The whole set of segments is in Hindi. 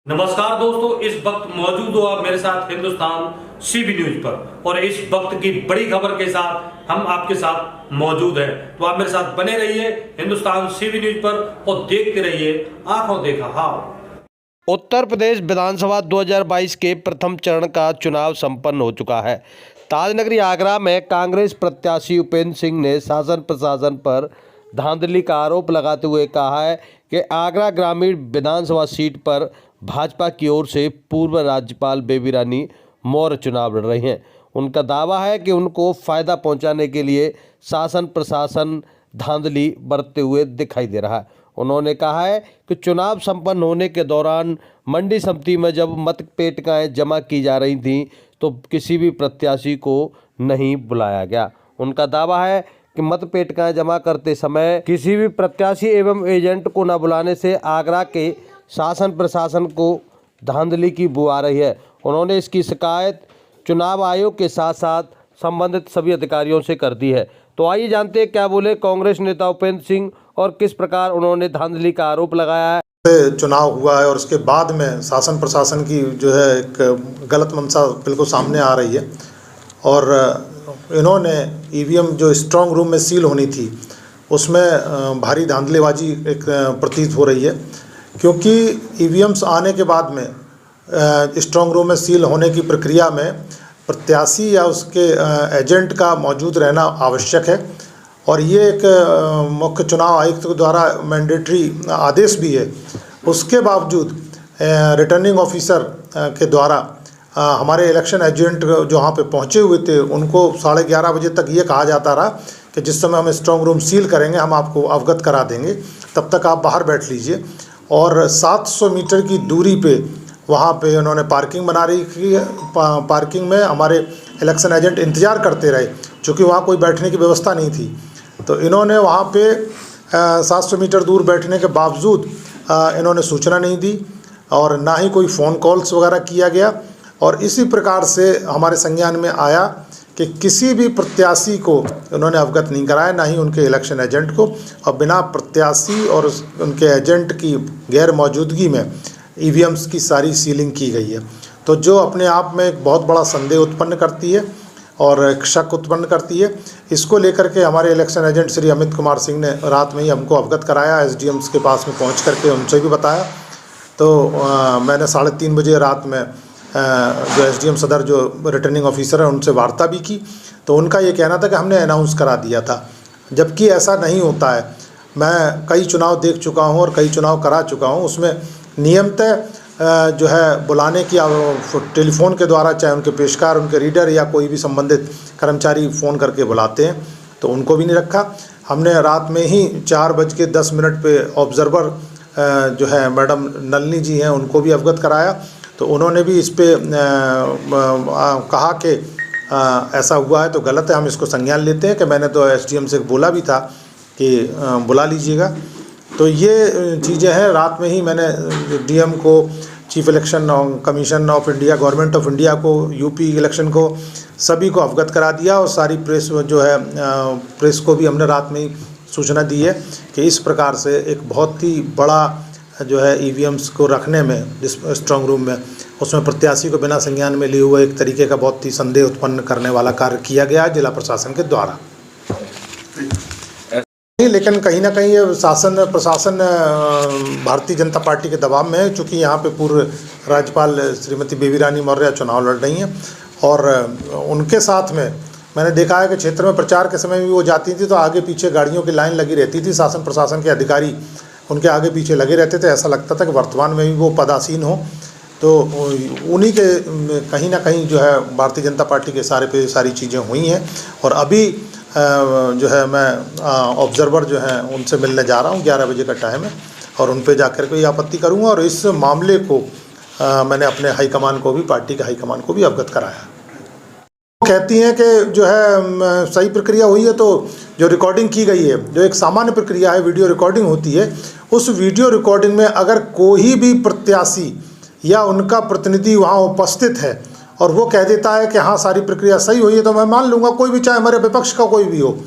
नमस्कार दोस्तों, इस वक्त मौजूद हो आप मेरे साथ हिंदुस्तान सीबी न्यूज पर और इस वक्त की बड़ी खबर के साथ हम आपके साथ मौजूद हैं। तो आप मेरे साथ बने रहिए हिंदुस्तान सीबी न्यूज पर और देखते रहिए आंखों देखा हाल। उत्तर प्रदेश विधानसभा 2022 के प्रथम चरण का चुनाव संपन्न हो चुका है। ताजनगरी आगरा में कांग्रेस प्रत्याशी उपेंद्र सिंह ने शासन प्रशासन पर धांधली का आरोप लगाते हुए कहा है कि आगरा ग्रामीण विधानसभा सीट पर भाजपा की ओर से पूर्व राज्यपाल बेबी रानी मौर्य चुनाव लड़ रही हैं। उनका दावा है कि उनको फायदा पहुंचाने के लिए शासन प्रशासन धांधली बरतते हुए दिखाई दे रहा है। उन्होंने कहा है कि चुनाव संपन्न होने के दौरान मंडी समिति में जब मतपेटिकाएं जमा की जा रही थीं तो किसी भी प्रत्याशी को नहीं बुलाया गया। उनका दावा है कि मतपेटिकाएं जमा करते समय किसी भी प्रत्याशी एवं एजेंट को न बुलाने से आगरा के शासन प्रशासन को धांधली की बू आ रही है। उन्होंने इसकी शिकायत चुनाव आयोग के साथ साथ संबंधित सभी अधिकारियों से कर दी है। तो आइए जानते हैं क्या बोले कांग्रेस नेता उपेंद्र सिंह और किस प्रकार उन्होंने धांधली का आरोप लगाया है। चुनाव हुआ है और उसके बाद में शासन प्रशासन की जो है एक गलत मंशा बिल्कुल सामने आ रही है और इन्होंने ईवीएम जो स्ट्रांग रूम में सील होनी थी उसमें भारी धांधलीबाजी एक प्रतीत हो रही है, क्योंकि ईवीएम्स आने के बाद में स्ट्रांग रूम में सील होने की प्रक्रिया में प्रत्याशी या उसके एजेंट का मौजूद रहना आवश्यक है और ये एक मुख्य चुनाव आयुक्त के द्वारा मैंडेटरी आदेश भी है। उसके बावजूद रिटर्निंग ऑफिसर के द्वारा हमारे इलेक्शन एजेंट जो वहाँ पे पहुँचे हुए थे उनको 11:30 बजे तक ये कहा जाता रहा कि जिस समय हम स्ट्रांग रूम सील करेंगे हम आपको अवगत करा देंगे, तब तक आप बाहर बैठ लीजिए। और 700 मीटर की दूरी पे वहाँ पे उन्होंने पार्किंग बना रही थी। पार्किंग में हमारे इलेक्शन एजेंट इंतज़ार करते रहे, चूँकि वहाँ कोई बैठने की व्यवस्था नहीं थी। तो इन्होंने वहाँ पे 700 मीटर दूर बैठने के बावजूद इन्होंने सूचना नहीं दी और ना ही कोई फ़ोन कॉल्स वगैरह किया गया। और इसी प्रकार से हमारे संज्ञान में आया कि किसी भी प्रत्याशी को उन्होंने अवगत नहीं कराया, ना ही उनके इलेक्शन एजेंट को, और बिना प्रत्याशी और उनके एजेंट की गैर मौजूदगी में ईवीएम्स की सारी सीलिंग की गई है। तो जो अपने आप में एक बहुत बड़ा संदेह उत्पन्न करती है और एक शक उत्पन्न करती है। इसको लेकर के हमारे इलेक्शन एजेंट श्री अमित कुमार सिंह ने रात में ही हमको अवगत कराया, एसडीएम्स के पास में पहुँच करके उनसे भी बताया। तो मैंने 3:30 बजे रात में जो एसडीएम सदर जो रिटर्निंग ऑफिसर है उनसे वार्ता भी की। तो उनका ये कहना था कि हमने अनाउंस करा दिया था, जबकि ऐसा नहीं होता है। मैं कई चुनाव देख चुका हूँ और कई चुनाव करा चुका हूँ, उसमें नियमतः जो है बुलाने की टेलीफोन के द्वारा, चाहे उनके पेशकार, उनके रीडर या कोई भी संबंधित कर्मचारी फ़ोन करके बुलाते हैं, तो उनको भी नहीं रखा। हमने रात में ही 4:10 पे ऑब्जर्वर जो है मैडम नलिनी जी हैं उनको भी अवगत कराया। तो उन्होंने भी इस पे कहा कि ऐसा हुआ है तो गलत है, हम इसको संज्ञान लेते हैं कि मैंने तो एसडीएम से बोला भी था कि बुला लीजिएगा। तो ये चीज़ें हैं। रात में ही मैंने डीएम को, chief election commission of India, government of India को, यूपी इलेक्शन को, सभी को अवगत करा दिया और सारी प्रेस जो है प्रेस को भी हमने रात में ही सूचना दी है कि इस प्रकार से एक बहुत ही बड़ा जो है ईवीएम्स को रखने में जिस स्ट्रांग रूम में, उसमें प्रत्याशी को बिना संज्ञान में लिए हुए एक तरीके का बहुत ही संदेह उत्पन्न करने वाला कार्य किया गया जिला प्रशासन के द्वारा। लेकिन कहीं ना कहीं ये शासन प्रशासन भारतीय जनता पार्टी के दबाव में है, चूँकि यहाँ पे पूर्व राज्यपाल श्रीमती बेबी रानी मौर्य चुनाव लड़ रही हैं और उनके साथ में मैंने देखा है कि क्षेत्र में प्रचार के समय भी वो जाती थी तो आगे पीछे गाड़ियों की लाइन लगी रहती थी, शासन प्रशासन के अधिकारी उनके आगे पीछे लगे रहते थे। ऐसा लगता था कि वर्तमान में भी वो पदासीन हो। तो उन्हीं के कहीं ना कहीं जो है भारतीय जनता पार्टी के सारे पे सारी चीज़ें हुई हैं और अभी जो है मैं ऑब्जर्वर जो हैं उनसे मिलने जा रहा हूँ, 11 बजे का टाइम है और उन पे जाकर कोई आपत्ति करूँगा और इस मामले को मैंने अपने हाईकमान को भी, पार्टी के हाईकमान को भी अवगत कराया। कहती हैं कि जो है सही प्रक्रिया हुई है, तो जो रिकॉर्डिंग की गई है, जो एक सामान्य प्रक्रिया है, वीडियो रिकॉर्डिंग होती है, उस वीडियो रिकॉर्डिंग में अगर कोई भी प्रत्याशी या उनका प्रतिनिधि वहाँ उपस्थित है और वो कह देता है कि हाँ सारी प्रक्रिया सही हुई है, तो मैं मान लूँगा, कोई भी, चाहे हमारे विपक्ष का कोई भी हो।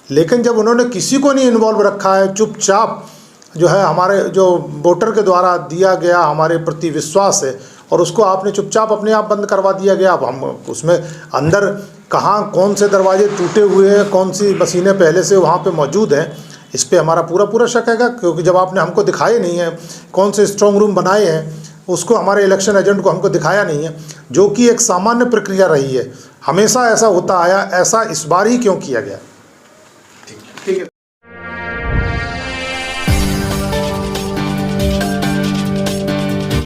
लेकिन जब उन्होंने किसी को नहीं इन्वॉल्व रखा है, चुपचाप जो है हमारे जो वोटर के द्वारा दिया गया हमारे प्रति विश्वास है, और उसको आपने चुपचाप अपने आप बंद करवा दिया गया। अब हम उसमें अंदर कहाँ कौन से दरवाजे टूटे हुए हैं, कौन सी मशीनें पहले से वहाँ पे मौजूद हैं, इस पे हमारा पूरा शक है, क्योंकि जब आपने हमको दिखाए नहीं है कौन से स्ट्रॉन्ग रूम बनाए हैं, उसको हमारे इलेक्शन एजेंट को हमको दिखाया नहीं है, जो कि एक सामान्य प्रक्रिया रही है, हमेशा ऐसा होता आया, ऐसा इस बार ही क्यों किया गया।